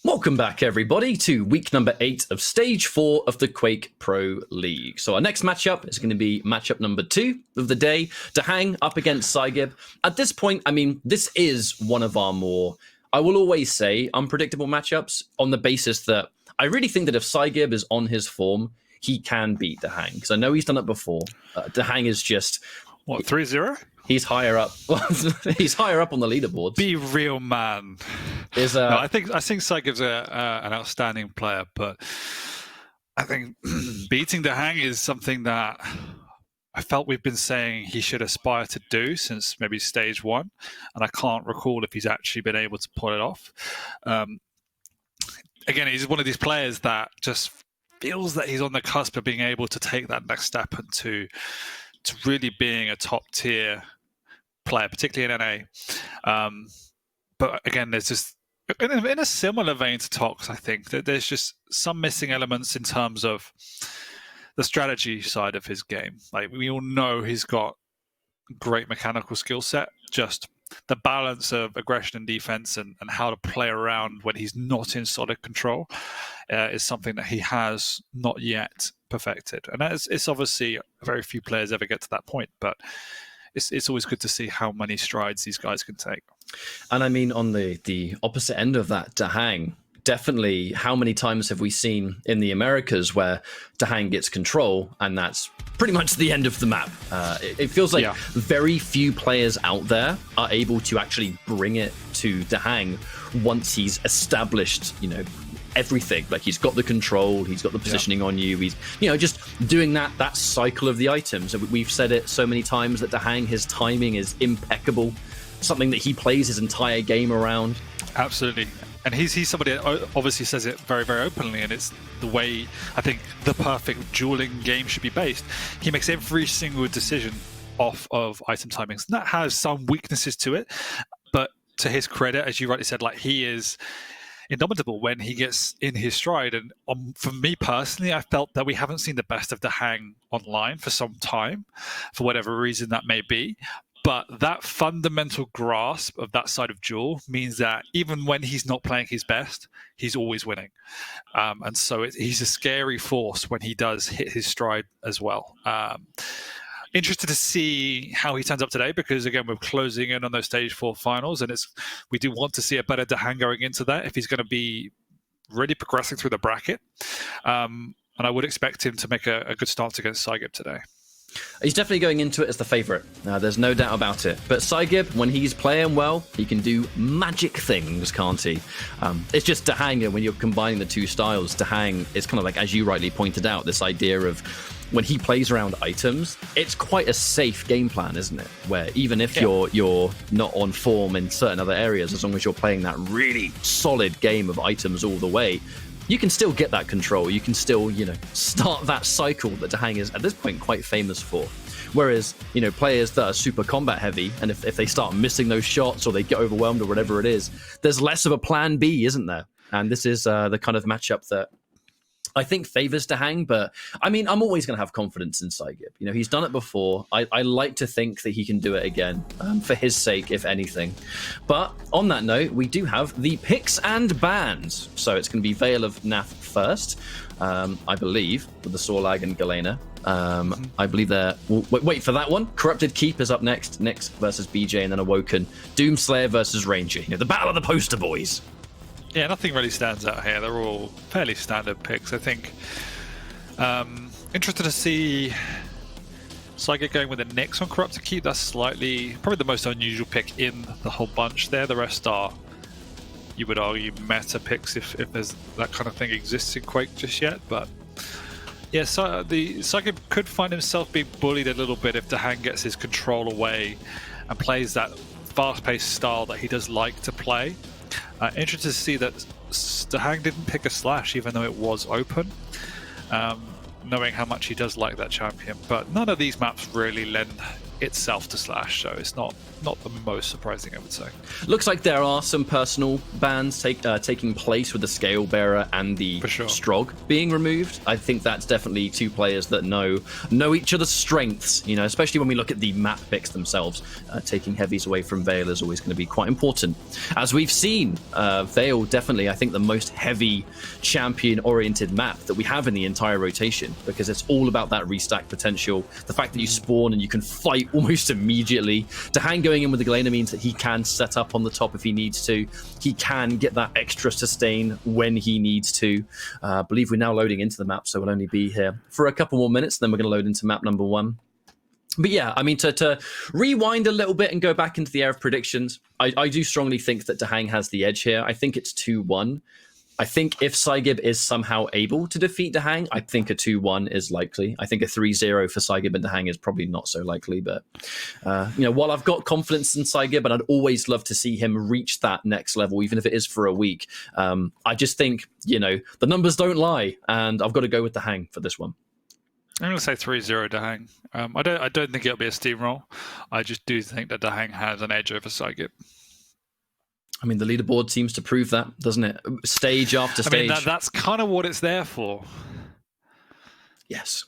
Welcome back, everybody, to week number 8 of stage 4 of the Quake Pro League. So our next matchup is going to be matchup number 2 of the day. DaHanG up against psygib. At this point, I mean, this is one of our more, I will always say, unpredictable matchups on the basis that I really think that if psygib is on his form, he can beat DaHanG. Because I know he's done it before. DaHanG is just... What, 3-0? He's higher up. He's higher up on the leaderboards. Be real, man. No, I think psygib's an outstanding player, but I think beating DaHanG is something that I felt we've been saying he should aspire to do since maybe stage 1, and I can't recall if he's actually been able to pull it off. Again, he's one of these players that just feels that he's on the cusp of being able to take that next step into really being a top tier player, particularly in NA. But again, there's just, in a similar vein to Tox, I think, that there's just some missing elements in terms of the strategy side of his game. Like, we all know he's got great mechanical skill set, just the balance of aggression and defense and how to play around when he's not in solid control is something that he has not yet perfected. And it's obviously very few players ever get to that point, but it's always good to see how many strides these guys can take. And I mean, on the opposite end of that, DaHanG, definitely how many times have we seen in the Americas where DaHanG gets control and that's pretty much the end of the map. It feels like very few players out there are able to actually bring it to DaHanG once he's established, everything. Like, he's got the control, he's got the positioning on you, he's just doing that cycle of the items. We've said it so many times that DaHanG, his timing is impeccable, something that he plays his entire game around. Absolutely. And he's somebody that obviously says it very, very openly, and it's the way I think the perfect dueling game should be based. He makes every single decision off of item timings. And that has some weaknesses to it, but to his credit, as you rightly said, like, he is indomitable when he gets in his stride. And for me personally, I felt that we haven't seen the best of DaHanG online for some time, for whatever reason that may be. But that fundamental grasp of that side of duel means that even when he's not playing his best, he's always winning. And so he's a scary force when he does hit his stride as well. Interested to see how he turns up today, because again, we're closing in on those stage 4 finals, and we do want to see a better DaHanG going into that if he's going to be really progressing through the bracket. And I would expect him to make a good start against psygib today. He's definitely going into it as the favourite. There's no doubt about it. But psygib, when he's playing well, he can do magic things, can't he? It's just DaHanG, when you're combining the two styles, DaHanG is kind of like, as you rightly pointed out, this idea of when he plays around items, it's quite a safe game plan, isn't it? Where even if you're not on form in certain other areas, as long as you're playing that really solid game of items all the way, you can still get that control. You can still, start that cycle that DaHanG is at this point quite famous for. Whereas, players that are super combat heavy, and if they start missing those shots or they get overwhelmed or whatever it is, there's less of a plan B, isn't there? And this is the kind of matchup that I think favors DaHanG, but I mean, I'm always going to have confidence in psygib. He's done it before. I like to think that he can do it again, for his sake, if anything. But on that note, we do have the picks and bans. So it's going to be Veil of Nath first, I believe, with the Sorlag and Galena. I believe they're... Wait for that one. Corrupted Keep is up next. Nyx versus BJ, and then Awoken. Doomslayer versus Ranger. The battle of the poster boys. Yeah, nothing really stands out here. They're all fairly standard picks, I think. Interested to see psygib going with a Nyx on Corrupted Keep. That's probably the most unusual pick in the whole bunch there. The rest are, you would argue, meta picks if there's that kind of thing exists in Quake just yet. But yeah, so the psygib could find himself being bullied a little bit if DaHanG gets his control away and plays that fast-paced style that he does like to play. Interested to see that DaHanG didn't pick a Slash even though it was open, knowing how much he does like that champion. But none of these maps really lend itself to Slash, so it's not the most surprising, I would say. Looks like there are some personal bans taking place with the Scale Bearer and the Strog being removed. I think that's definitely two players that know each other's strengths, you know, especially when we look at the map picks themselves. Taking heavies away from Vale is always going to be quite important. As we've seen, Vale definitely, I think, the most heavy champion-oriented map that we have in the entire rotation, because it's all about that restack potential. The fact that you spawn and you can fight almost immediately. DaHanG going in with the Galena means that he can set up on the top if he needs to. He can get that extra sustain when he needs to. I believe we're now loading into the map, so we'll only be here for a couple more minutes, then we're going to load into map number 1. But yeah, I mean, to rewind a little bit and go back into the era of predictions, I do strongly think that DaHanG has the edge here. I think it's 2-1. I think if psygib is somehow able to defeat DaHanG, I think a 2-1 is likely. I think a 3-0 for psygib and DaHanG is probably not so likely. But, you know, while I've got confidence in psygib and I'd always love to see him reach that next level, even if it is for a week, I just think, you know, the numbers don't lie. And I've got to go with DaHanG for this one. I'm going to say 3-0 DaHanG. I don't think it'll be a steamroll. I just do think that DaHanG has an edge over psygib. I mean, the leaderboard seems to prove that, doesn't it? Stage after stage. I mean, that's kind of what it's there for. Yes.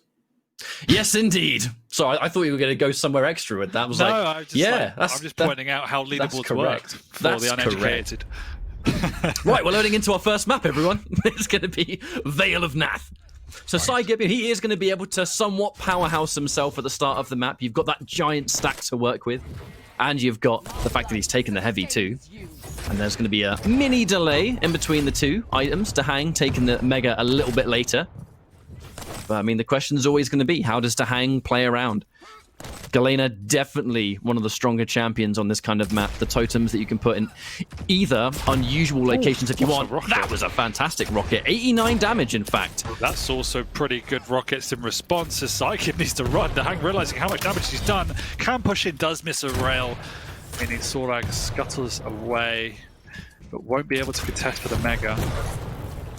Yes, indeed. So I thought you were going to go somewhere extra with that. I'm just pointing out how leaderboards work for the uneducated. Right, we're loading into our first map, everyone. It's going to be Vale of Nath. So psygib, he is going to be able to somewhat powerhouse himself at the start of the map. You've got that giant stack to work with. And you've got the fact that he's taken the heavy too. And there's going to be a mini delay in between the two items. DaHanG taking the mega a little bit later. But I mean, the question is always going to be, how does DaHanG play around? Galena, definitely one of the stronger champions on this kind of map. The totems that you can put in either unusual locations if you want. That was a fantastic rocket. 89 damage, in fact. That's also pretty good rockets in response. As psygib needs to run. DaHanG realizing how much damage he's done. Can push in, does miss a rail. Meaning Sorag scuttles away, but won't be able to contest for the mega.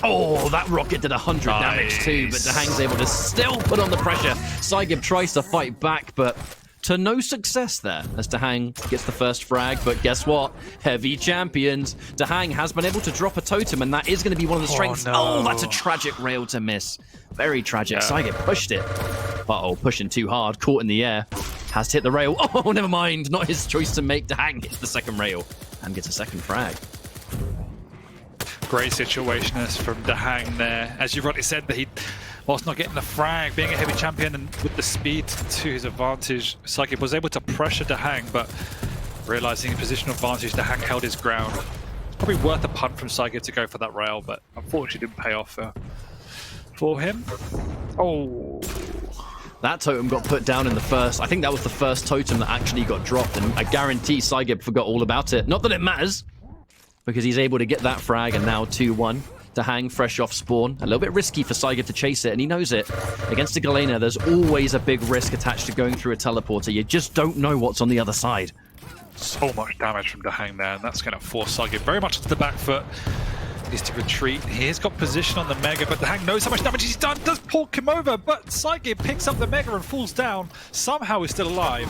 Oh, that rocket did 100 damage too, but DaHanG's able to still put on the pressure. psygib tries to fight back, but to no success there as DaHanG gets the first frag. But guess what? Heavy champions. DaHanG has been able to drop a totem, and that is going to be one of the strengths. Oh, that's a tragic rail to miss. Very tragic. Yeah. psygib pushed it. Uh-oh, pushing too hard. Caught in the air. Has to hit the rail. Oh, never mind. Not his choice to make. DaHanG hits the second rail and gets a second frag. Great situationist from DaHanG there. As you've rightly said, that he, whilst not getting the frag, being a heavy champion and with the speed to his advantage, psygib was able to pressure DaHanG, but realizing his positional advantage, DaHanG held his ground. It's probably worth a punt from psygib to go for that rail, but unfortunately didn't pay off for him. Oh. That totem got put down in the first. I think that was the first totem that actually got dropped, and I guarantee psygib forgot all about it. Not that it matters, because he's able to get that frag, and now 2-1. DaHanG fresh off spawn. A little bit risky for psygib to chase it, and he knows it. Against a Galena, there's always a big risk attached to going through a teleporter. You just don't know what's on the other side. So much damage from DaHanG there, and that's going to force psygib very much into the back foot. He needs to retreat. He has got position on the mega, but DaHanG knows how much damage he's done. Does pork him over, but psygib picks up the mega and falls down. Somehow he's still alive.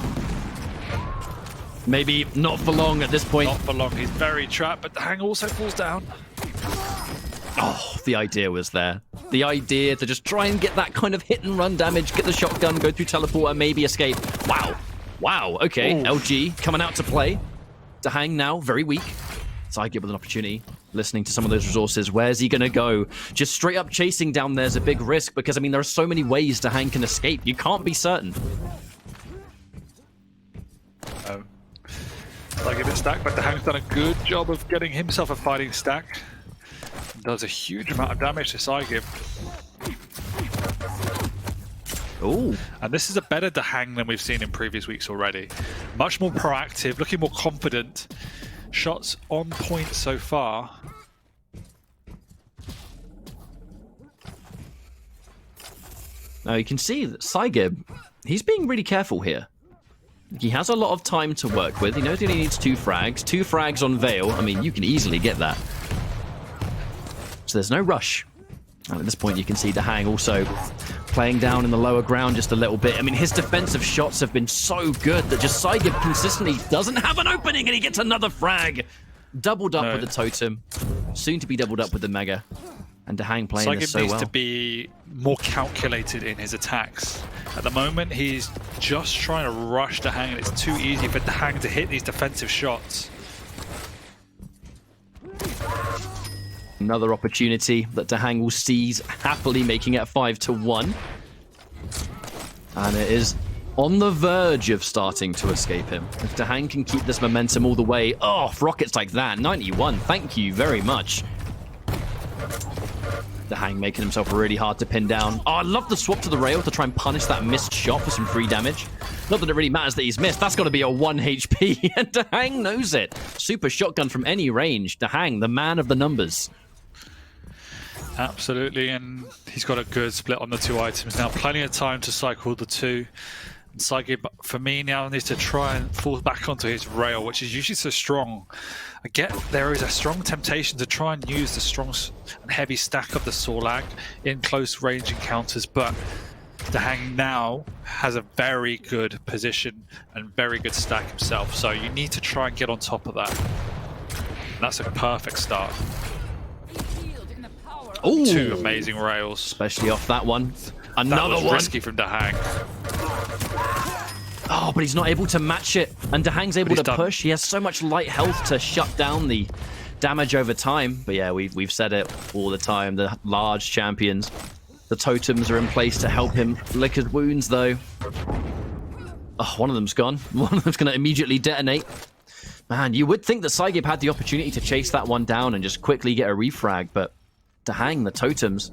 Maybe not for long at this point. Not for long. He's very trapped, but DaHanG also falls down. Oh, the idea was there. The idea to just try and get that kind of hit and run damage, get the shotgun, go through teleporter, maybe escape. Wow. Wow, okay. Ooh. LG coming out to play. DaHanG now very weak. psygib with an opportunity, listening to some of those resources. Where's he going to go? Just straight up chasing down there's a big risk, because, I mean, there are so many ways DaHanG can escape. You can't be certain. psygib is stacked, but DaHanG's done a good job of getting himself a fighting stack. Does a huge amount of damage to psygib. Ooh. And this is a better DaHanG than we've seen in previous weeks already. Much more proactive, looking more confident. Shots on point so far. Now you can see that psygib, he's being really careful here. He has a lot of time to work with. He knows he only needs 2 frags. 2 frags on Vale. I mean, you can easily get that. So there's no rush. And at this point, you can see DaHanG also playing down in the lower ground just a little bit. I mean, his defensive shots have been so good that just psygib consistently doesn't have an opening, and he gets another frag. Doubled up with the totem, soon to be doubled up with the mega. And DaHanG playing this so well. Psygib needs to be more calculated in his attacks. At the moment, he's just trying to rush DaHanG, and it's too easy for DaHanG to hit these defensive shots. Another opportunity that DaHanG will seize happily, making it 5-1. And it is on the verge of starting to escape him. If DaHanG can keep this momentum all the way off rockets like that, 91, thank you very much. DaHanG making himself really hard to pin down. Oh, I love the swap to the rail to try and punish that missed shot for some free damage. Not that it really matters that he's missed. That's got to be a 1 HP, and DaHanG knows it. Super shotgun from any range. DaHanG, the man of the numbers. Absolutely, and he's got a good split on the two items now. Plenty of time to cycle the two. And psygib, for me, now needs to try and fall back onto his rail, which is usually so strong. I get there is a strong temptation to try and use the strong and heavy stack of the Sorlag in close range encounters, but DaHanG now has a very good position and very good stack himself, so you need to try and get on top of that. And that's a perfect start. Ooh. 2 amazing rails. Especially off that one. Another that was one. Risky from DaHanG. Oh, but he's not able to match it. And DaHanG's able to push. He has so much light health to shut down the damage over time. But yeah, we've said it all the time. The large champions, the totems are in place to help him lick his wounds, though. Oh, one of them's gone. One of them's going to immediately detonate. Man, you would think that psygib had the opportunity to chase that one down and just quickly get a refrag, but DaHanG, the totems,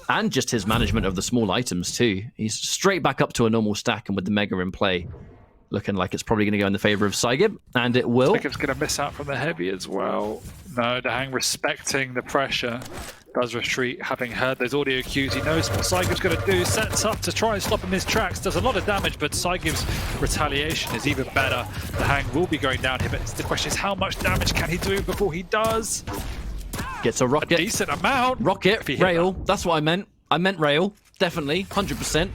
and just his management of the small items too. He's straight back up to a normal stack, and with the mega in play, looking like it's probably going to go in the favor of psygib, and it will. psygib's going to miss out from the heavy as well. No, DaHanG respecting the pressure, does retreat, having heard those audio cues. He knows what psygib's going to do, sets up to try and stop him in his tracks, does a lot of damage, but psygib's retaliation is even better. DaHanG will be going down here, but the question is how much damage can he do before he does? Gets a rocket. A decent amount. Rocket, rail. That's what I meant. I meant rail. Definitely. 100%.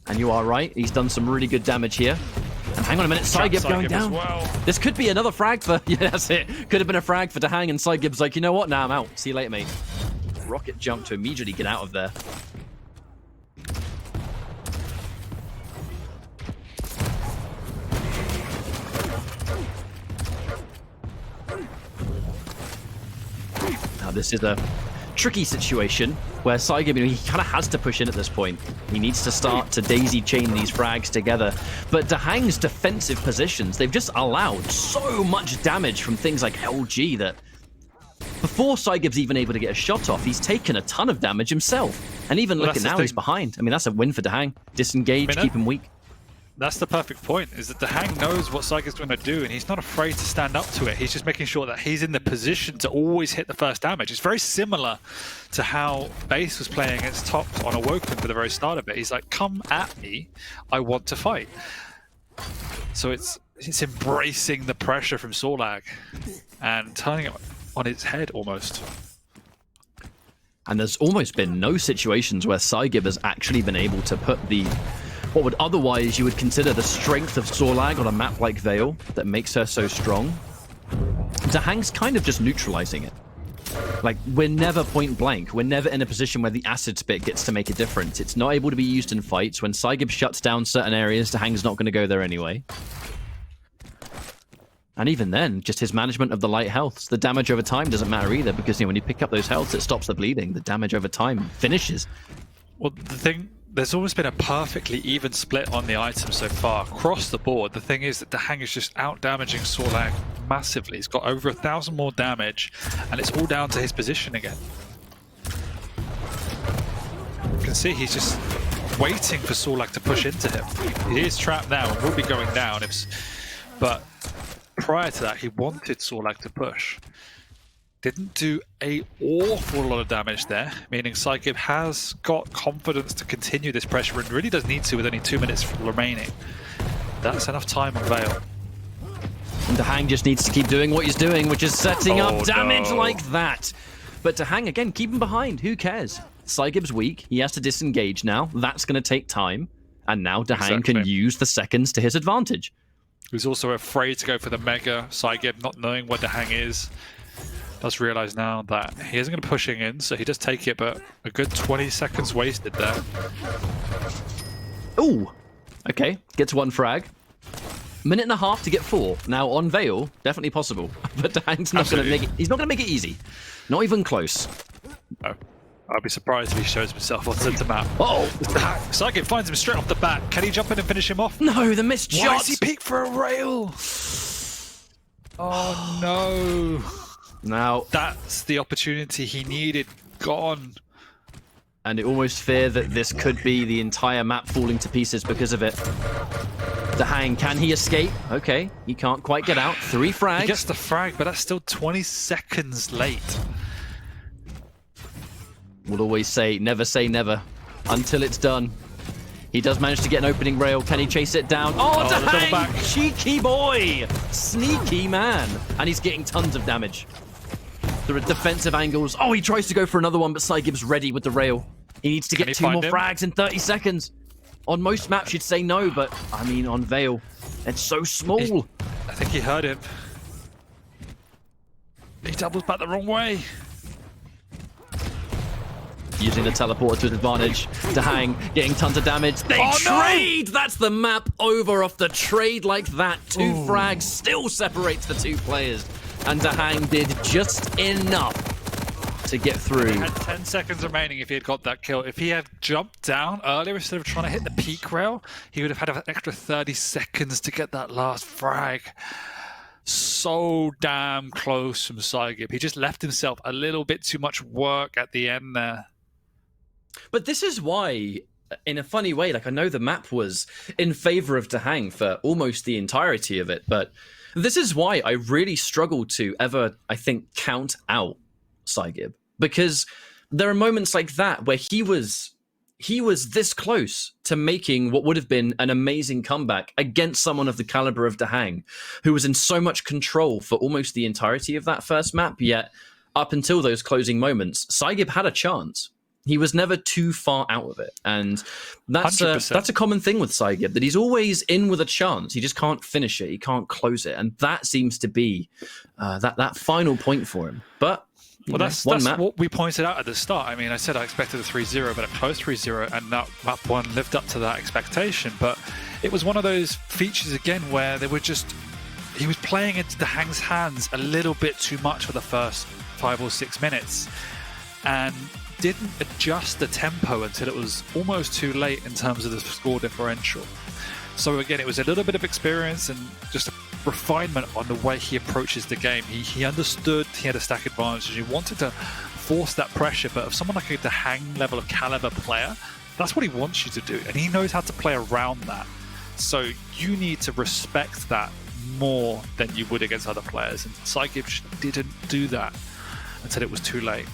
And you are right. He's done some really good damage here. And hang on a minute. psygib going down. Well. This could be another frag for... Yeah, that's it. Could have been a frag for DaHanG, and psygib's like, you know what? Nah, I'm out. See you later, mate. Rocket jump to immediately get out of there. Now, this is a tricky situation where psygib, he kind of has to push in at this point. He needs to start to daisy chain these frags together. But DaHanG's defensive positions, they've just allowed so much damage from things like LG that before psygib's even able to get a shot off, he's taken a ton of damage himself. And even looking now, he's behind. I mean, that's a win for DaHanG. Disengage, keep him weak. That's the perfect point, is that DaHanG knows what psygib's going to do, and he's not afraid to stand up to it. He's just making sure that he's in the position to always hit the first damage. It's very similar to how Base was playing against Top on Awoken for the very start of it. He's like, come at me, I want to fight. So it's embracing the pressure from Sorlag and turning it on its head almost. And there's almost been no situations where psygib has actually been able to put the... what would otherwise you would consider the strength of Sorlag on a map like Vale that makes her so strong. DaHanG's kind of just neutralizing it. Like, we're never point blank. We're never in a position where the acid spit gets to make a difference. It's not able to be used in fights. When psygib shuts down certain areas, DaHanG's not going to go there anyway. And even then, just his management of the light healths. The damage over time doesn't matter either, because when you pick up those healths, it stops the bleeding. The damage over time finishes. Well, the thing... there's always been a perfectly even split on the items so far, across the board. The thing is that DaHanG is just out-damaging Sorlag massively. He's got over 1,000 more damage, and it's all down to his position again. You can see he's just waiting for Sorlag to push into him. He is trapped now and will be going down, but prior to that, he wanted Sorlag to push. Didn't do an awful lot of damage there, meaning psygib has got confidence to continue this pressure and really does need to with only 2 minutes remaining. That's enough time on Vale. And DaHanG just needs to keep doing what he's doing, which is setting up damage like that. But DaHanG, again, keep him behind. Who cares? psygib's weak. He has to disengage now. That's going to take time. And now DaHanG can Exactly. use the seconds to his advantage. Who's also afraid to go for the Mega. psygib, not knowing where DaHanG is, does realize now that he isn't going to pushing in, so he does take it, but a good 20 seconds wasted there. Ooh. Okay, gets one frag. Minute and a half to get 4. Now on Veil, definitely possible. But DaHanG's not going to make it. He's not going to make it easy. Not even close. Oh. I'll be surprised if he shows himself on center map. Oh, psygib finds him straight off the bat. Can he jump in and finish him off? no, the missed Why shot. does he peek for a rail? Oh no. Now, That's the opportunity he needed. Gone. and it almost fear that this could be the entire map falling to pieces because of it. DaHanG, can he escape? Okay, he can't quite get out. 3 frags. He gets the frag, but that's still 20 seconds late. We'll always say never until it's done. He does manage to get an opening rail. Can he chase it down? Oh, the double DaHanG! back. Cheeky boy! Sneaky man. And he's getting tons of damage. There are defensive angles. Oh, he tries to go for another one, but psygib's ready with the rail. He needs to Can get he 2 more find him? frags in 30 seconds. On most maps, you'd say no, but I mean, on Veil, it's so small. I think he heard him. He doubles back the wrong way. Using the teleporter to his advantage. DaHanG getting tons of damage. They Oh, no! trade! That's the map over off the trade like that. 2 frags still separates the 2 players. And DaHanG did just enough to get through. He had 10 seconds remaining if he had got that kill. If he had jumped down earlier instead of trying to hit the peak rail, he would have had an extra 30 seconds to get that last frag. So damn close from psygib. He just left himself a little bit too much work at the end there. But this is why, in a funny way, like I know the map was in favor of DaHanG for almost the entirety of it, but this is why I really struggle to ever, I think, count out psygib, because there are moments like that where he was this close to making what would have been an amazing comeback against someone of the caliber of DaHanG, who was in so much control for almost the entirety of that first map. Yet up until those closing moments, psygib had a chance. He was never too far out of it, and that's 100%. a common thing with psygib, that he's always in with a chance. He just can't finish it. He can't close it, and that seems to be that final point for him. But Well, that's map. what we pointed out at the start. I mean, I said I expected a 3-0, but a close 3-0, and that map 1 lived up to that expectation. But it was one of those features, again, where they were just... He was playing into DaHanG's hands a little bit too much for the first 5 or 6 minutes, and didn't adjust the tempo until it was almost too late in terms of the score differential. So again, it was a little bit of experience and just a refinement on the way he approaches the game. He understood he had a stack advantage. He wanted to force that pressure, but of someone like a DaHanG level of caliber player, that's what he wants you to do, and he knows how to play around that. So you need to respect that more than you would against other players, and psygib didn't do that until it was too late.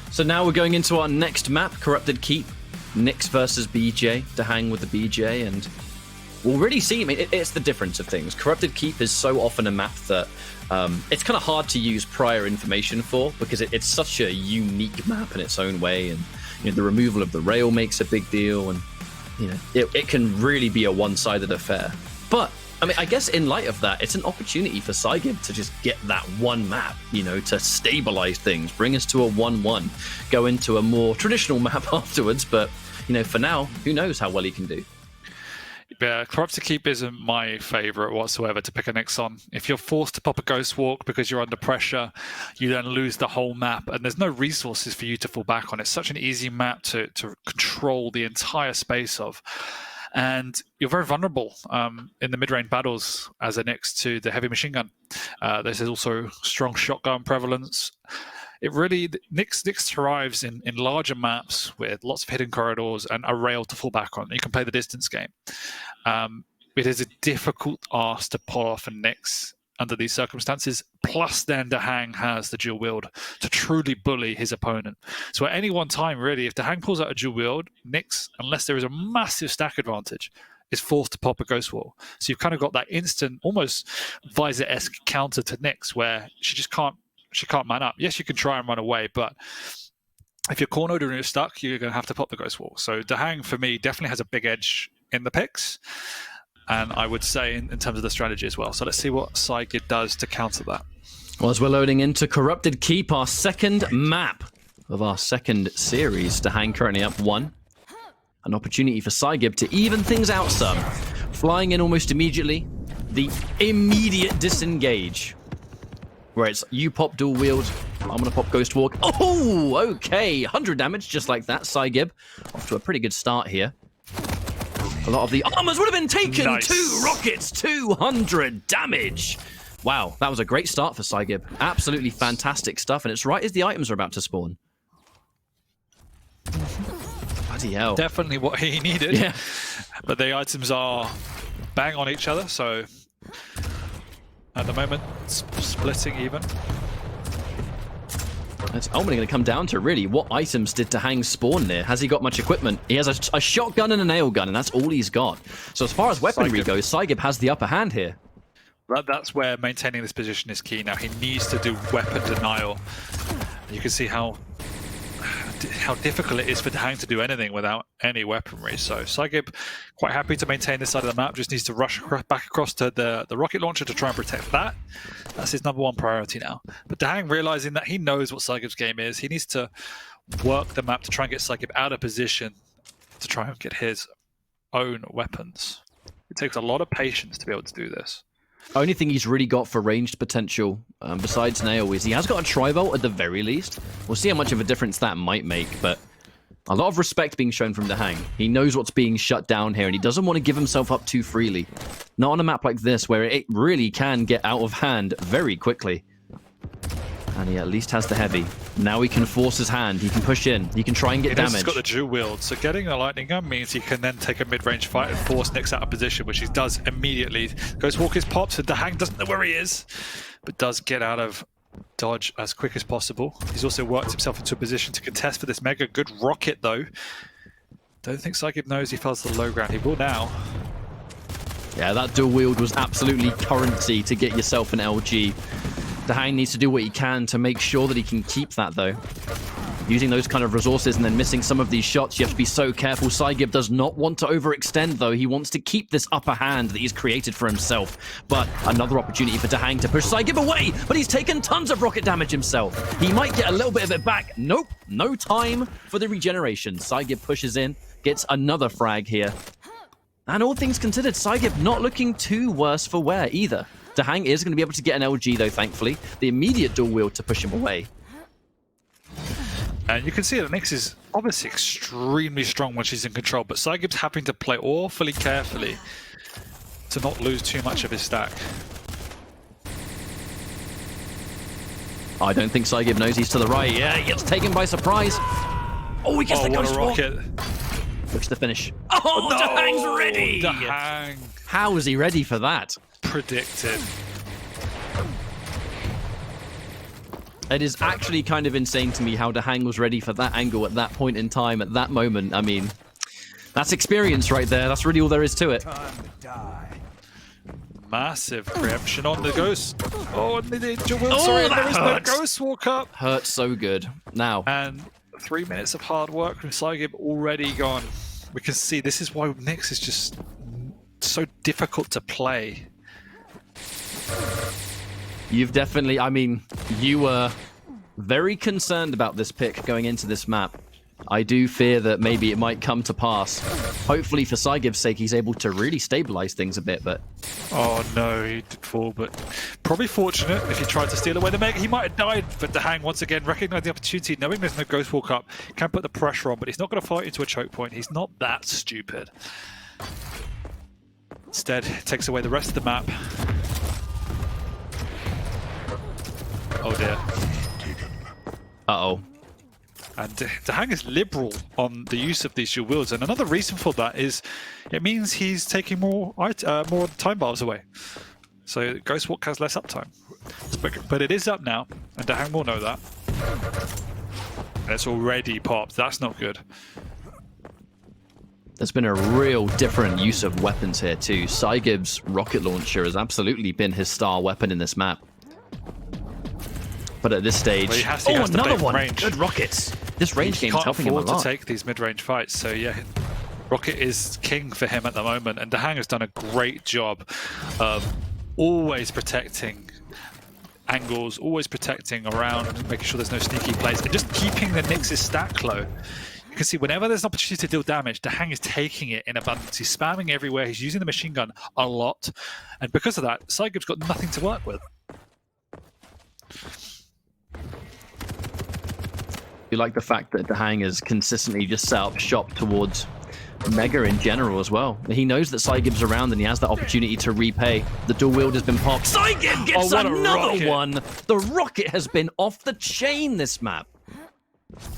So now we're going into our next map, Corrupted Keep. Nyx versus BJ, DaHanG with the BJ, and we'll really see. I mean, it's the difference of things. Corrupted Keep is so often a map that it's kind of hard to use prior information for, because it's such a unique map in its own way, and the removal of the rail makes a big deal, and it can really be a one-sided affair. But I mean, I guess in light of that, it's an opportunity for psygib to just get that one map, to stabilize things, bring us to a 1-1, go into a more traditional map afterwards. But, for now, who knows how well he can do. Yeah, Corrupted Keep isn't my favorite whatsoever to pick a Nyx on. If you're forced to pop a Ghost Walk because you're under pressure, you then lose the whole map, and there's no resources for you to fall back on. It's such an easy map to control the entire space of. And you're very vulnerable in the mid-range battles as a Nyx to the heavy machine gun. There's also strong shotgun prevalence. Nyx thrives in larger maps with lots of hidden corridors and a rail to fall back on. You can play the distance game. It is a difficult ask to pull off a Nyx under these circumstances. Plus, then DaHanG has the dual wield to truly bully his opponent. So at any one time, really, if DaHanG pulls out a dual wield, Nyx, unless there is a massive stack advantage, is forced to pop a Ghost Wall. So you've kind of got that instant, almost Visor-esque counter to Nyx, where she can't man up. Yes, you can try and run away, but if you're cornered and you're stuck, you're going to have to pop the Ghost Walk. So DaHanG, for me, definitely has a big edge in the picks. And I would say in terms of the strategy as well. So let's see what psygib does to counter that. Well, as we're loading into Corrupted Keep, our second map of our second series, DaHanG currently up 1. An opportunity for psygib to even things out some. Flying in almost immediately. The immediate disengage. Where it's you pop dual wield, I'm going to pop Ghost Walk. Oh, okay. 100 damage just like that. psygib off to a pretty good start here. A lot of the armors would have been taken. Nice. 2 rockets, 200 damage. Wow, that was a great start for psygib. Absolutely fantastic stuff. And it's right as the items are about to spawn. Bloody hell. Definitely what he needed. Yeah. But the items are bang on each other, so at the moment, splitting even. It's only going to come down to really what items did DaHanG spawn near. Has he got much equipment? He has a shotgun and a nail gun, and that's all he's got. So as far as weaponry goes, psygib has the upper hand here. That's where maintaining this position is key now. He needs to do weapon denial. You can see how difficult it is for DaHanG to do anything without any weaponry. So psygib quite happy to maintain this side of the map, just needs to rush back across to the rocket launcher to try and protect that. That's his number 1 priority now. But DaHanG realizing that he knows what psygib's game is, he needs to work the map to try and get psygib out of position to try and get his own weapons. It takes a lot of patience to be able to do this. Only thing he's really got for ranged potential, besides nail, is he has got a tri-bolt at the very least. We'll see how much of a difference that might make, but a lot of respect being shown from DaHanG. He knows what's being shut down here, and he doesn't want to give himself up too freely. Not on a map like this, where it really can get out of hand very quickly. And he at least has the heavy. Now he can force his hand. He can push in. He can try and get damage. He's got the dual wield, so getting a lightning gun means he can then take a mid-range fight and force Nyx out of position, which he does immediately. Ghost Walk is popped, so DaHanG doesn't know where he is, but does get out of dodge as quick as possible. He's also worked himself into a position to contest for this mega good rocket, though. Don't think psygib knows he fell to the low ground. He will now. Yeah, that dual wield was absolutely currency to get yourself an LG. DaHanG needs to do what he can to make sure that he can keep that, though. Using those kind of resources and then missing some of these shots, you have to be so careful. psygib does not want to overextend, though. He wants to keep this upper hand that he's created for himself. But another opportunity for DaHanG to push psygib away, but he's taken tons of rocket damage himself. He might get a little bit of it back. Nope, no time for the regeneration. psygib pushes in, gets another frag here. And all things considered, psygib not looking too worse for wear either. DaHanG is going to be able to get an LG, though, thankfully. The immediate dual wield to push him away. And you can see that Nyx is obviously extremely strong when she's in control, but psygib's having to play awfully carefully to not lose too much of his stack. I don't think psygib knows he's to the right. Yeah, he gets taken by surprise. Oh, he gets the Ghost Walk. Rocket. Looks to finish. Oh, no! DaHanG's ready! DaHanG. How is he ready for that? Predicted. It is actually kind of insane to me how DaHanG was ready for that angle at that point in time, at that moment. I mean, that's experience right there. That's really all there is to it. Massive preemption on the Ghost. Oh, and there is no Ghost Walk up. Hurts so good. Now. And 3 minutes of hard work from psygib already gone. We can see this is why Nyx is just so difficult to play. You've definitely, I mean, you were very concerned about this pick going into this map. I do fear that maybe it might come to pass. Hopefully for psygib's sake, he's able to really stabilize things a bit, but... Oh no, he did fall, but probably fortunate. If he tried to steal away the mega, he might have died. But DaHanG, once again, recognized the opportunity, knowing there's no Ghost Walk up, can put the pressure on, but he's not going to fight into a choke point. He's not that stupid. Instead, takes away the rest of the map. Oh dear. Uh-oh. And DaHanG is liberal on the use of these dual wields, and another reason for that is it means he's taking more time bars away. So Ghost Walk has less uptime. But it is up now, and DaHanG will know that. And it's already popped. That's not good. There's been a real different use of weapons here too. psygib's rocket launcher has absolutely been his star weapon in this map. But at this stage... Well, he has to another one! range. Good rockets! this range game is helping him a lot. He can't afford to take these mid-range fights, so yeah, Rocket is king for him at the moment, and DaHanG has done a great job of always protecting angles, always protecting around, making sure there's no sneaky plays, and just keeping the Nyx's stack low. You can see whenever there's an opportunity to deal damage, DaHanG is taking it in abundance. He's spamming everywhere, he's using the machine gun a lot, and because of that, psygib's got nothing to work with. You like the fact that DaHanG has consistently just set up shop towards Mega in general as well. He knows that psygib's around and he has that opportunity to repay. The dual wield has been popped. psygib gets another one! The rocket has been off the chain this map.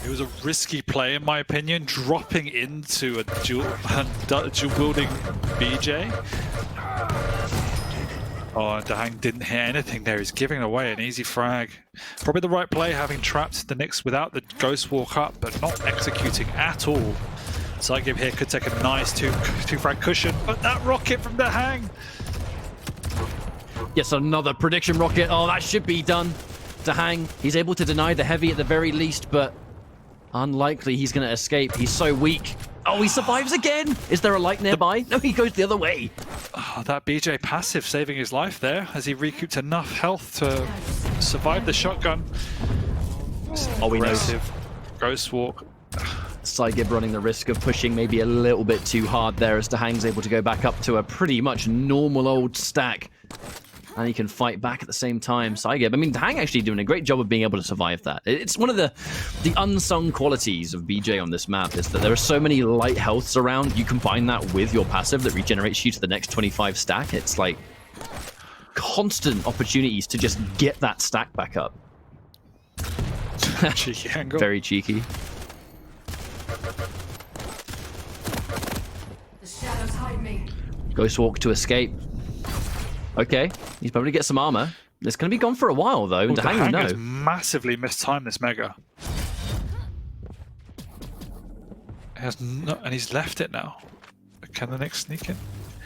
It was a risky play, in my opinion, dropping into a dual wielding BJ. Oh, DaHanG didn't hit anything there. He's giving away an easy frag. Probably the right play, having trapped the Nyx without the Ghost Walk up, but not executing at all. psygib here could take a nice two frag cushion, but that rocket from DaHanG. Yes, another prediction rocket. Oh, that should be done. DaHanG, he's able to deny the heavy at the very least, but unlikely he's going to escape. He's so weak. Oh, he survives again. Is there a light nearby? No, he goes the other way. Oh, that BJ passive saving his life there as he recouped enough health to survive the shotgun. Oh, he knows. Ghost Walk. psygib running the risk of pushing maybe a little bit too hard there as DaHanG's able to go back up to a pretty much normal old stack. And he can fight back at the same time. psygib, I mean, DaHanG actually doing a great job of being able to survive that. It's one of the unsung qualities of BJ on this map is that there are so many light healths around. You combine that with your passive that regenerates you to the next 25 stack. It's like constant opportunities to just get that stack back up. Cheeky angle. Very cheeky. The shadows hide me. Ghost Walk to escape. Okay, he's probably get some armor. It's going to be gone for a while, though. DaHanG has massively mistimed this Mega. And he's left it now. Can the Nyx sneak in?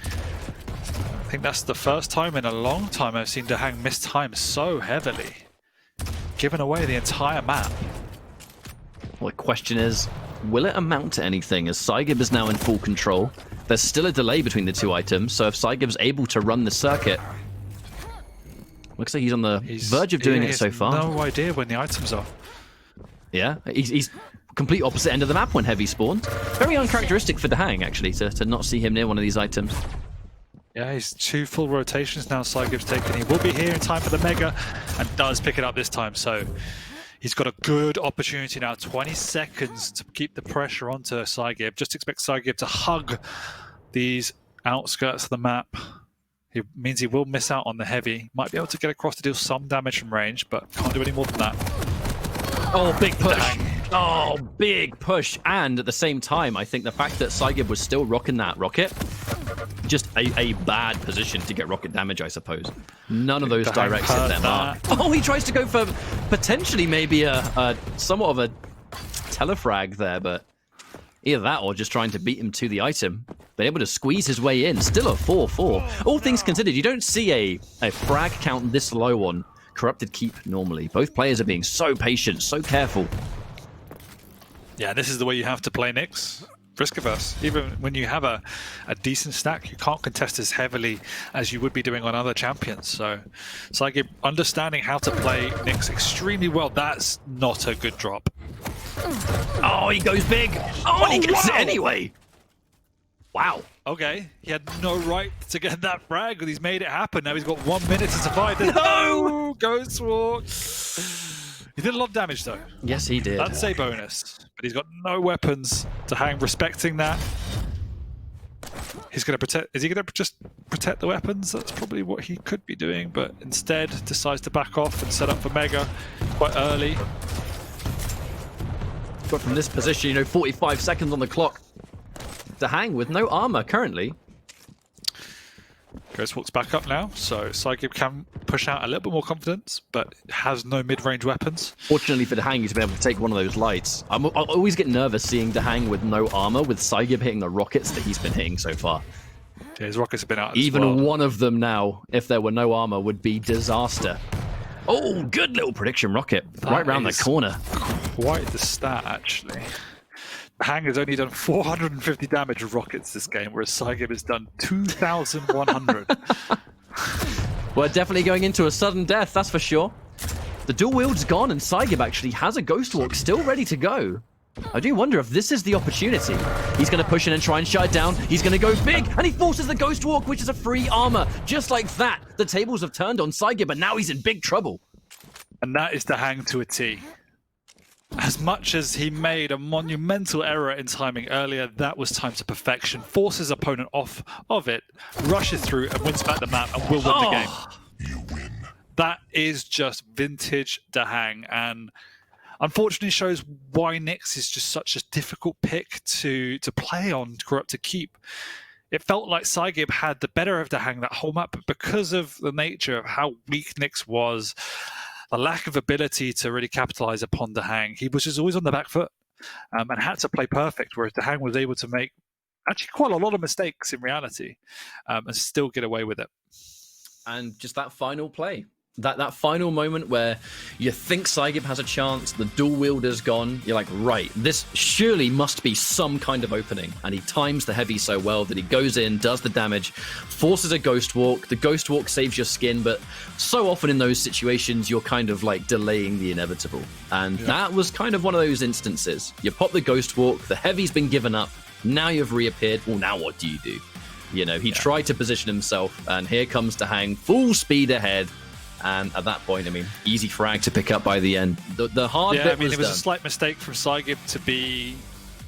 I think that's the first time in a long time I've seen DaHanG mistime so heavily. Giving away the entire map. Well, the question is, will it amount to anything as psygib is now in full control? There's still a delay between the two items, so if psygib's able to run the circuit, looks like he's on the verge of doing it so far. No idea when the items are. Yeah, he's complete opposite end of the map when heavy spawns. Very uncharacteristic for DaHanG, actually, to not see him near one of these items. Yeah, he's 2 full rotations now psygib's taken. He will be here in time for the Mega and does pick it up this time, so he's got a good opportunity now. 20 seconds to keep the pressure onto psygib. Just expect psygib to hug these outskirts of the map. It means he will miss out on the heavy. Might be able to get across to deal some damage from range, but can't do any more than that. Oh, big push. Oh, big push. And at the same time, I think the fact that psygib was still rocking that rocket, just a bad position to get rocket damage, I suppose. None of those directs hit their mark. Oh, he tries to go for potentially maybe a somewhat of a telefrag there, but either that or just trying to beat him to the item. Been able to squeeze his way in. Still a 4-4. All things considered, you don't see a frag count this low on Corrupted Keep normally. Both players are being so patient, so careful. Yeah, this is the way you have to play Nyx. Risk averse. Even when you have a decent stack, you can't contest as heavily as you would be doing on other champions. So psygib understanding how to play Nyx extremely well. That's not a good drop. Oh, he goes big. Oh, and he gets it anyway. Wow. Okay, he had no right to get that frag, but he's made it happen. Now he's got 1 minute to survive. No! Ghost Walk. He did a lot of damage though. Yes, he did. That's a bonus. But he's got no weapons. DaHanG respecting that. He's going to protect. Is he going to just protect the weapons? That's probably what he could be doing, but instead decides to back off and set up for Mega quite early. But from this position, 45 seconds on the clock. DaHanG with no armor currently. Ghost Walk's back up now, so psygib can push out a little bit more confidence, but has no mid-range weapons. Fortunately for DaHanG, he's been able to take one of those lights. I always get nervous seeing DaHanG with no armor, with psygib hitting the rockets that he's been hitting so far. Yeah, his rockets have been out. Even one of them now, if there were no armor, would be disaster. Oh, good little prediction rocket. That right round the is corner. Quite the stat, actually. DaHanG has only done 450 damage with rockets this game, whereas psygib has done 2,100. We're definitely going into a sudden death, that's for sure. The dual wield's gone, and psygib actually has a Ghost Walk still ready to go. I do wonder if this is the opportunity. He's going to push in and try and shut it down. He's going to go big, and he forces the Ghost Walk, which is a free armor. Just like that, the tables have turned on psygib, and now he's in big trouble. And that is DaHanG to a T. As much as he made a monumental error in timing earlier, that was time to perfection. Forces opponent off of it, rushes through, and wins back the map, and will win the game. You win. That is just vintage DaHanG, and unfortunately shows why Nyx is just such a difficult pick to play on Corrupt to keep. It felt like psygib had the better of DaHanG that whole map, but because of the nature of how weak Nyx was, the lack of ability to really capitalize upon DaHanG, he was just always on the back foot and had to play perfect, whereas DaHanG was able to make actually quite a lot of mistakes in reality and still get away with it. And just that final play. That final moment where you think psygib has a chance, the dual wielder's gone, you're like, right, this surely must be some kind of opening. And he times the heavy so well that he goes in, does the damage, forces a Ghost Walk. The Ghost Walk saves your skin, but so often in those situations, you're kind of like delaying the inevitable. And that was kind of one of those instances. You pop the Ghost Walk, the heavy's been given up, now you've reappeared, well, now what do you do? You know, he tried to position himself, and here comes DaHanG, full speed ahead. And at that point, I mean, easy frag to pick up by the end. The hard bit it was done. a slight mistake from psygib to be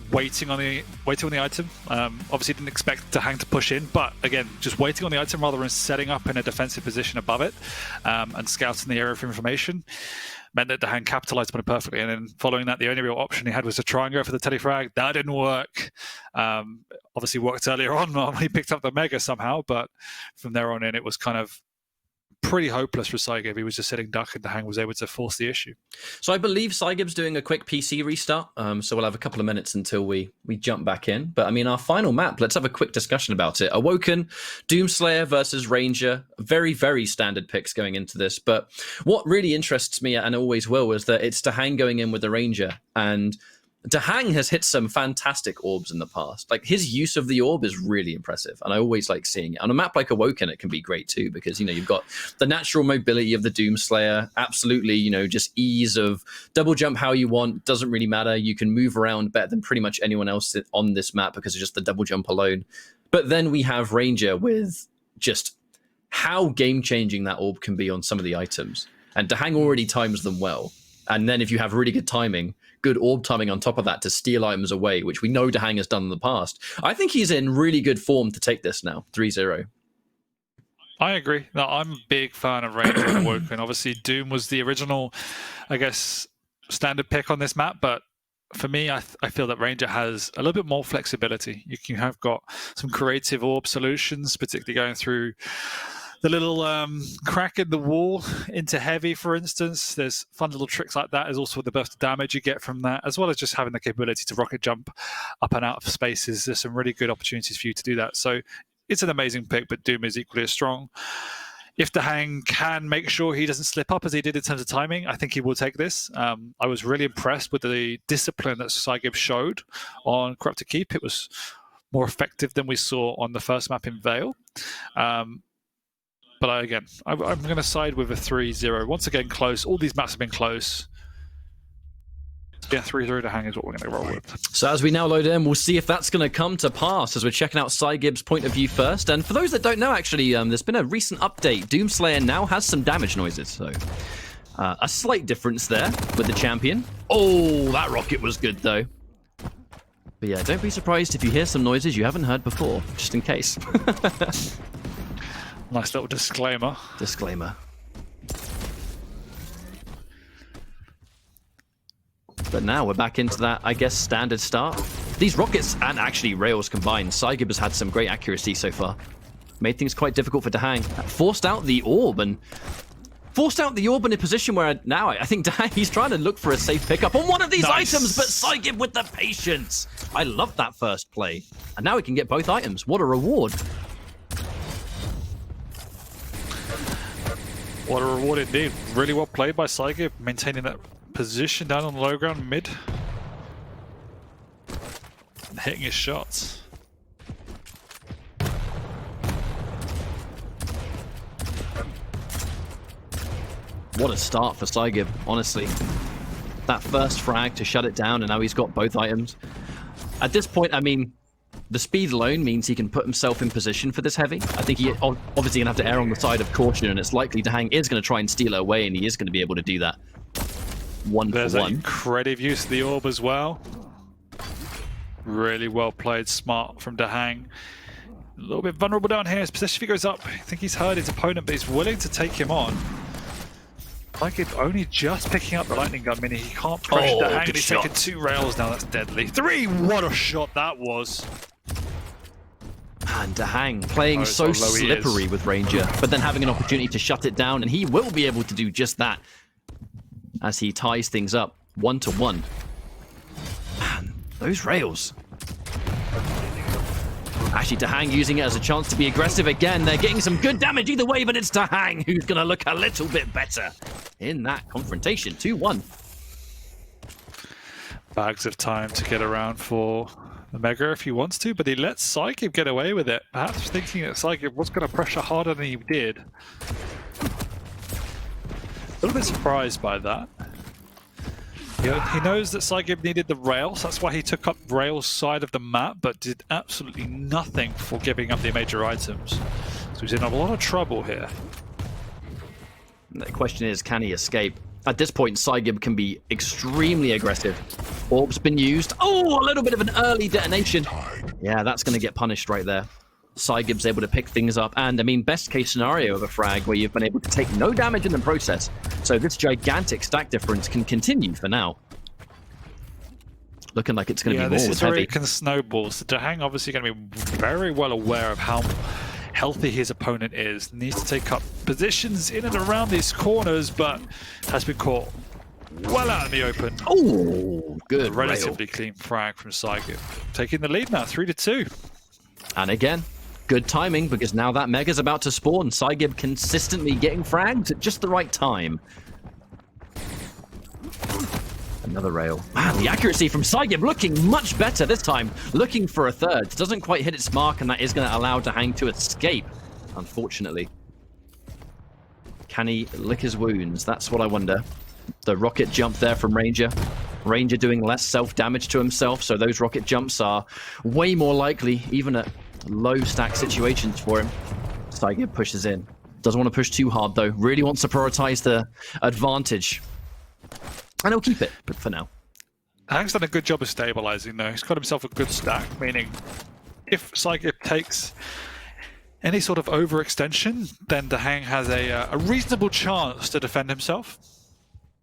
waiting on the item. Obviously, didn't expect DaHanG to push in, but again, just waiting on the item rather than setting up in a defensive position above it and scouting the area for information meant that DaHanG capitalized on it perfectly. And then following that, the only real option he had was to try and go for the telefrag. That didn't work. Obviously, worked earlier on when he picked up the Mega somehow, but from there on in, it was kind of pretty hopeless for psygib. He was just sitting duck, and DaHanG was able to force the issue. So I believe psygib's doing a quick PC restart, so we'll have a couple of minutes until we jump back in. But I mean, our final map, let's have a quick discussion about it. Awoken, Doomslayer versus Ranger. Very, very standard picks going into this. But what really interests me, and always will, is that it's DaHanG going in with the Ranger. And DaHanG has hit some fantastic orbs in the past. Like, his use of the orb is really impressive, and I always like seeing it. On a map like Awoken, it can be great too, because, you know, you've got the natural mobility of the Doomslayer, absolutely, you know, just ease of double jump how you want, doesn't really matter. You can move around better than pretty much anyone else on this map because of just the double jump alone. But then we have Ranger with just how game-changing that orb can be on some of the items. And DaHanG already times them well. And then if you have really good timing, good orb timing on top of that to steal items away, which we know DaHanG has done in the past, I think he's in really good form to take this now, 3-0. I agree. No, I'm a big fan of Ranger and Awoken. Obviously, Doom was the original, I guess, standard pick on this map, but for me, I feel that Ranger has a little bit more flexibility. You can have got some creative orb solutions, particularly going through the little crack in the wall into heavy, for instance. There's fun little tricks like that. There's also the burst of damage you get from that, as well as just having the capability to rocket jump up and out of spaces. There's some really good opportunities for you to do that. So it's an amazing pick, but Doom is equally as strong. If DaHanG can make sure he doesn't slip up as he did in terms of timing, I think he will take this. I was really impressed with the discipline that psygib showed on Corrupt to Keep. It was more effective than we saw on the first map in Vale. But I'm going to side with a 3-0. Once again, close. All these maps have been close. Yeah, 3-0 DaHanG is what we're going to roll with. So as we now load in, we'll see if that's going to come to pass as we're checking out psygib's point of view first. And for those that don't know, actually, there's been a recent update. Doomslayer now has some damage noises, so a slight difference there with the champion. Oh, that rocket was good, though. But yeah, don't be surprised if you hear some noises you haven't heard before, just in case. Nice little disclaimer. Disclaimer. But now we're back into that, I guess, standard start. These rockets and actually rails combined, psygib has had some great accuracy so far. Made things quite difficult for DaHanG. Forced out the orb in a position where now I think DaHanG, he's trying to look for a safe pickup on one of these items, but psygib with the patience. I love that first play. And now he can get both items. What a reward. What a reward indeed. Really well played by psygib, maintaining that position down on the low ground mid. And hitting his shots. What a start for psygib, honestly. That first frag to shut it down, and now he's got both items. At this point, I mean, the speed alone means he can put himself in position for this heavy. I think he obviously going to have to err on the side of caution, and it's likely DaHanG is going to try and steal it away, and he is going to be able to do that. There's for one. There's a creative use of the orb as well. Really well played, smart from DaHanG. A little bit vulnerable down here. His position goes up. I think he's heard his opponent, but he's willing to take him on. psygib only just picking up the lightning gun, meaning he can't pressure DaHanG, and he's taken 2 rails now. That's deadly. 3! What a shot that was! And DaHanG playing so slippery with Ranger, but then having an opportunity to shut it down, and he will be able to do just that as he ties things up 1-1. Man, those rails. Actually, DaHanG using it as a chance to be aggressive again. They're getting some good damage either way, but it's DaHanG who's going to look a little bit better in that confrontation. 2-1. Bags of time to get around for the Mega if he wants to, but he lets psygib get away with it. Perhaps thinking that psygib was going to pressure harder than he did. A little bit surprised by that. He knows that psygib needed the rails, that's why he took up rails side of the map, but did absolutely nothing for giving up the major items. So he's in a lot of trouble here. The question is, can he escape? At this point, psygib can be extremely aggressive. Orb's been used. Oh, a little bit of an early detonation. Yeah, that's going to get punished right there. psygib's able to pick things up, and I mean, best case scenario of a frag where you've been able to take no damage in the process. So this gigantic stack difference can continue for now. Looking like it's going to be more this with is where heavy. it can snowball. So DaHanG obviously going to be very well aware of how healthy his opponent is. Needs to take up positions in and around these corners, but has been caught well out in the open. Oh, good. Relatively clean frag from psygib. Taking the lead now, 3-2. And again, good timing, because now that Mega's about to spawn. psygib consistently getting fragged at just the right time. Another rail. Man, the accuracy from psygib looking much better this time. Looking for a third. Doesn't quite hit its mark, and that is going to allow DaHanG to escape, unfortunately. Can he lick his wounds? That's what I wonder. The rocket jump there from Ranger. Ranger doing less self-damage to himself, so those rocket jumps are way more likely, even at low stack situations for him. psygib pushes in. Doesn't want to push too hard, though. Really wants to prioritize the advantage. And he'll keep it, but for now. DaHanG's done a good job of stabilizing, though. He's got himself a good stack, meaning if psygib takes any sort of overextension, then DaHanG has a reasonable chance to defend himself,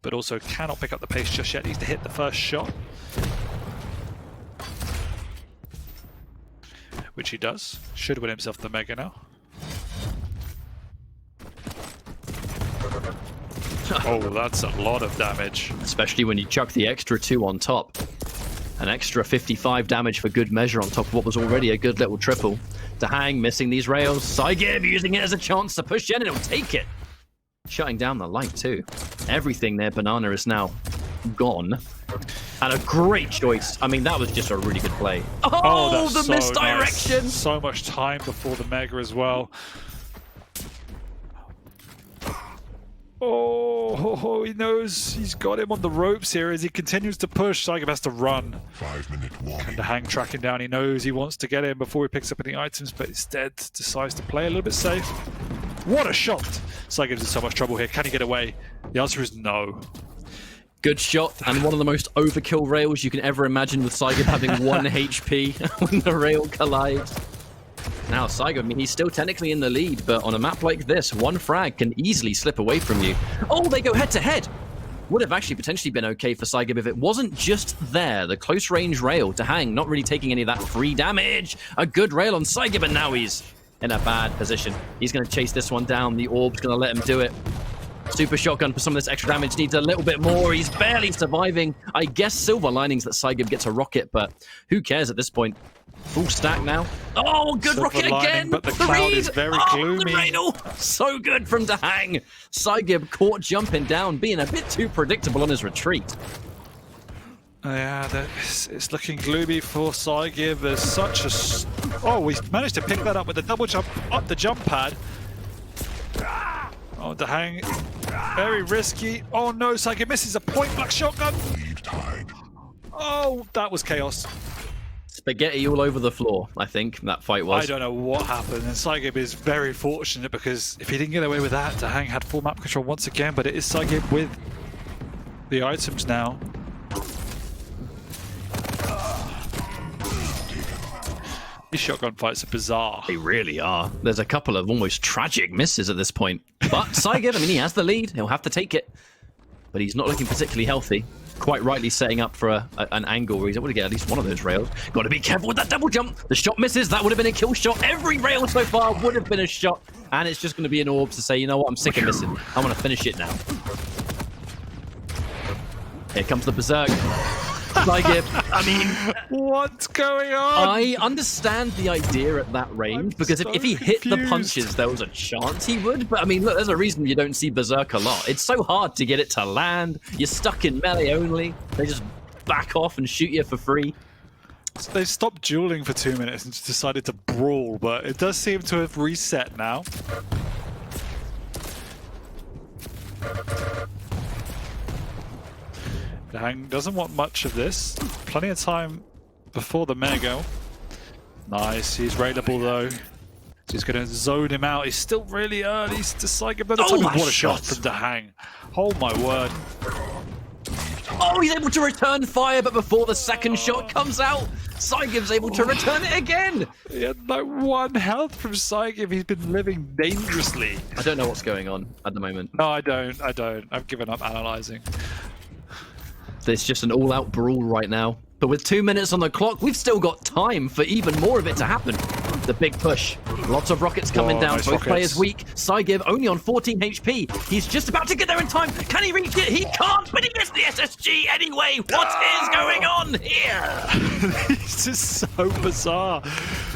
but also cannot pick up the pace just yet. Needs to hit the first shot, which he does. Should win himself the Mega now. Oh, that's a lot of damage. Especially when you chuck the extra 2 on top. An extra 55 damage for good measure on top of what was already a good little triple. DaHanG missing these rails. psygib using it as a chance to push in, and it'll take it. Shutting down the light too. Everything there, Banana, is now gone. And a great choice. I mean, that was just a really good play. Oh, the so misdirection! Nice. So much time before the Mega as well. Oh, he knows he's got him on the ropes here as he continues to push. psygib has to run. 5-minute warning. And DaHanG tracking down. He knows he wants to get him before he picks up any items, but instead decides to play a little bit safe. What a shot! psygib's in so much trouble here. Can he get away? The answer is no. Good shot, and one of the most overkill rails you can ever imagine, with psygib having 1 HP when the rail collides. Now psygib, I mean, he's still technically in the lead, but on a map like this, 1 frag can easily slip away from you. Oh, they go head-to-head! Would have actually potentially been okay for psygib if it wasn't just there. The close-range rail, DaHanG not really taking any of that free damage. A good rail on psygib, and now he's in a bad position. He's going to chase this one down. The orb's going to let him do it. Super shotgun for some of this extra damage. Needs a little bit more. He's barely surviving. I guess silver linings that psygib gets a rocket, but who cares at this point? Full stack now. Oh, good Silver rocket lining, again. but the the cloud read. is very The gloomy. rail. So good from DaHanG. psygib caught jumping down, being a bit too predictable on his retreat. Yeah, it's looking gloomy for psygib. There's such a... Oh, we managed to pick that up with the double jump up the jump pad. Oh, DaHanG, very risky. Oh no, psygib misses a point-blank shotgun. Oh, that was chaos. Spaghetti all over the floor, I think, that fight was. I don't know what happened, and psygib is very fortunate because if he didn't get away with that, DaHanG had full map control once again, but it is psygib with the items now. These shotgun fights are bizarre. They really are. There's a couple of almost tragic misses at this point. But psygib, I mean, he has the lead. He'll have to take it. But he's not looking particularly healthy. Quite rightly setting up for an angle where he's able to get at least one of those rails. Got to be careful with that double jump. The shot misses. That would have been a kill shot. Every rail so far would have been a shot. And it's just going to be an orb to say, you know what, I'm sick of missing. I want to finish it now. Here comes the berserk. psygib, I mean, what's going on? I understand the idea at that range, because if he hit the punches, there was a chance he would. But I mean, look, there's a reason you don't see Berserk a lot. It's so hard to get it to land. You're stuck in melee only. They just back off and shoot you for free. So they stopped dueling for 2 minutes and just decided to brawl, but it does seem to have reset now. DaHanG doesn't want much of this. Plenty of time before the Mego. Nice, he's raidable though. He's going to zone him out. He's still really early to psygib. What a shot from DaHanG. Oh my word. Oh, he's able to return fire, but before the second shot comes out, psygib's able to return it again. He had like 1 health from psygib. He's been living dangerously. I don't know what's going on at the moment. No, I don't. I've given up analyzing. There's just an all-out brawl right now. But with 2 minutes on the clock, we've still got time for even more of it to happen. The big push. Lots of rockets coming down. Nice Both rockets. players weak. psygib only on 14 HP. He's just about to get there in time. Can he reach it? He can't, but he gets the SSG anyway. What is going on here? This is so bizarre.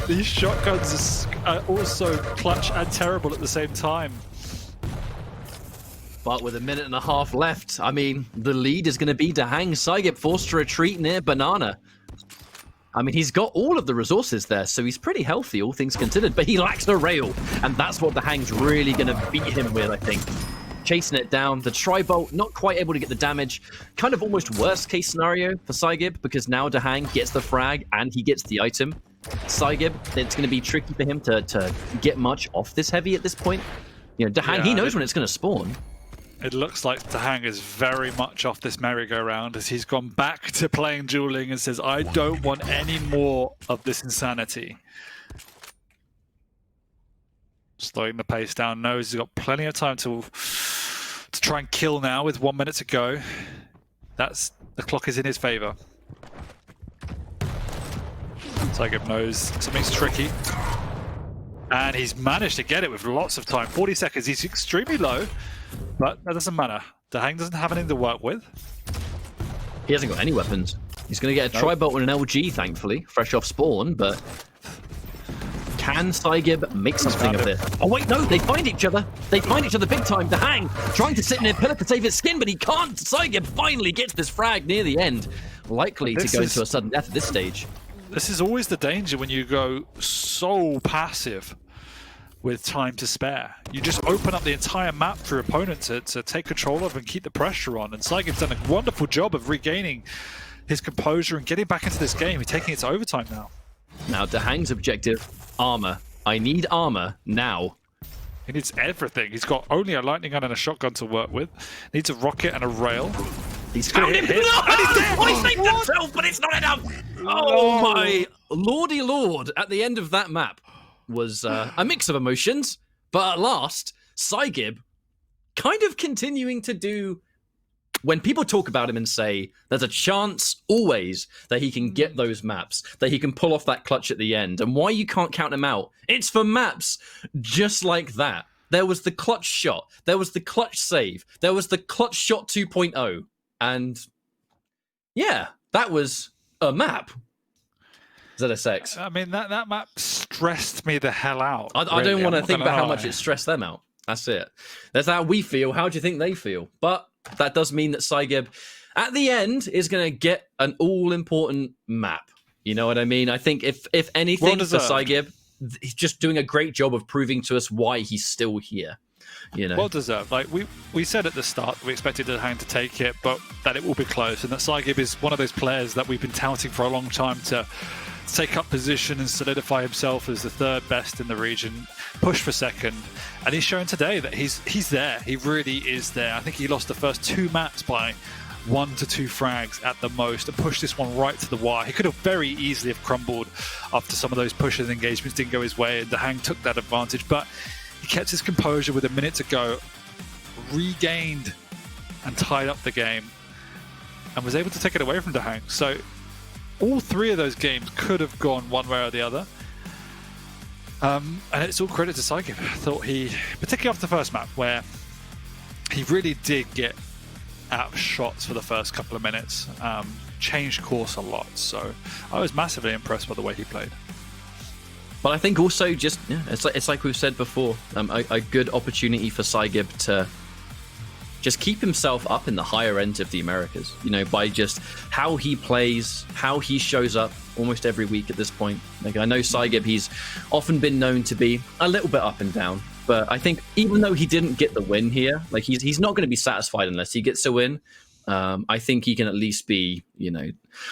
These shotguns are also clutch and terrible at the same time. But with 1.5 minutes left, I mean, the lead is going to be DaHanG. psygib forced to retreat near Banana. I mean, he's got all of the resources there, so he's pretty healthy, all things considered. But he lacks the rail, and that's what DaHanG's really going to beat him with, I think. Chasing it down. The tri-bolt, not quite able to get the damage. Kind of almost worst-case scenario for psygib, because now DaHanG gets the frag, and he gets the item. psygib, it's going to be tricky for him to get much off this heavy at this point. You know, DaHanG, he knows when it's going to spawn. It looks like DaHanG is very much off this merry-go-round as he's gone back to playing dueling and says, I don't want any more of this insanity. Slowing the pace down, knows he's got plenty of time to try and kill now with 1 minute to go. The clock is in his favor. psygib knows something's tricky. And he's managed to get it with lots of time. 40 seconds, he's extremely low. But that doesn't matter. DaHanG doesn't have anything to work with. He hasn't got any weapons. He's going to get a tri-bolt and an LG, thankfully, fresh off spawn, but can psygib make something of this? Oh, wait, no, they find each other. They find each other big time. DaHanG trying to sit in a pillar to save his skin, but he can't. psygib finally gets this frag near the end. Likely to go into a sudden death at this stage. This is always the danger when you go so passive with time to spare. You just open up the entire map for your opponent to take control of and keep the pressure on. And psygib's done a wonderful job of regaining his composure and getting back into this game. He's taking it to overtime now. Now, DaHanG's objective, armor. I need armor now. He needs everything. He's got only a lightning gun and a shotgun to work with. Needs a rocket and a rail. He's found him. hit. Oh, he saved himself, but it's not enough. Oh my lordy lord! At the end of that map was a mix of emotions, but at last, psygib kind of continuing to do. When people talk about him and say there's a chance always that he can get those maps, that he can pull off that clutch at the end, and why you can't count him out, it's for maps just like that. There was the clutch shot, there was the clutch save, there was the clutch shot 2.0, and yeah, that was a map. ZSX. I mean, that map stressed me the hell out. I really. don't want to I'm not think gonna about how lie. much it stressed them out. That's it. That's how we feel. How do you think they feel? But that does mean that psygib, at the end, is going to get an all-important map. You know what I mean? I think if anything for Well-deserved. psygib, he's just doing a great job of proving to us why he's still here. You know, Well deserved. Like we said at the start, we expected DaHanG to take it, but that it will be close, and that psygib is one of those players that we've been touting for a long time to take up position and solidify himself as the third best in the region, push for second, and he's shown today that he's there. He really is there. I think he lost the first 2 maps by 1 to 2 frags at the most and pushed this one right to the wire. He could have very easily have crumbled after some of those pushes and engagements didn't go his way, and DaHanG took that advantage, but he kept his composure with a minute to go, regained and tied up the game, and was able to take it away from DaHanG. So all 3 of those games could have gone one way or the other. And it's all credit to psygib. I thought he, particularly after the first map, where he really did get out of shots for the first couple of minutes, changed course a lot. So I was massively impressed by the way he played. but I think also just it's like we've said before, a good opportunity for psygib to just keep himself up in the higher end of the Americas, you know, by just how he plays, how he shows up almost every week at this point. Like, I know psygib, he's often been known to be a little bit up and down, but I think even though he didn't get the win here, like he's not going to be satisfied unless he gets a win. I think he can at least be, you know,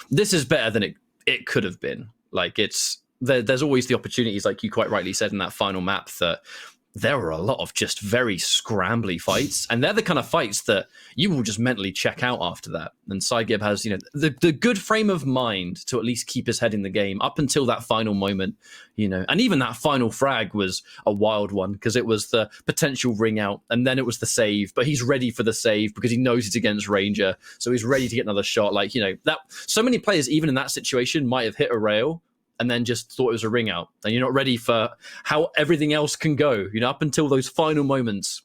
this is better than it could have been. Like, there's always the opportunities, like you quite rightly said in that final map, that there were a lot of just very scrambly fights, and they're the kind of fights that you will just mentally check out after that. And psygib has, you know, the good frame of mind to at least keep his head in the game up until that final moment, you know. And even that final frag was a wild one, because it was the potential ring out, and then it was the save, but he's ready for the save because he knows it's against Ranger, so he's ready to get another shot. Like, you know, that so many players, even in that situation, might have hit a rail and then just thought it was a ring out, and you're not ready for how everything else can go, you know, up until those final moments.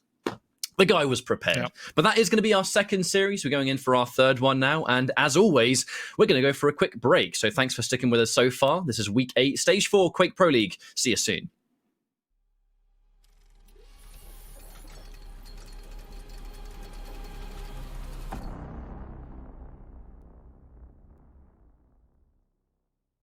The guy was prepared. Yep. But that is going to be our second series. We're going in for our third one now, and as always, we're going to go for a quick break. So thanks for sticking with us so far. This is week 8, stage 4, Quake Pro League. See you soon.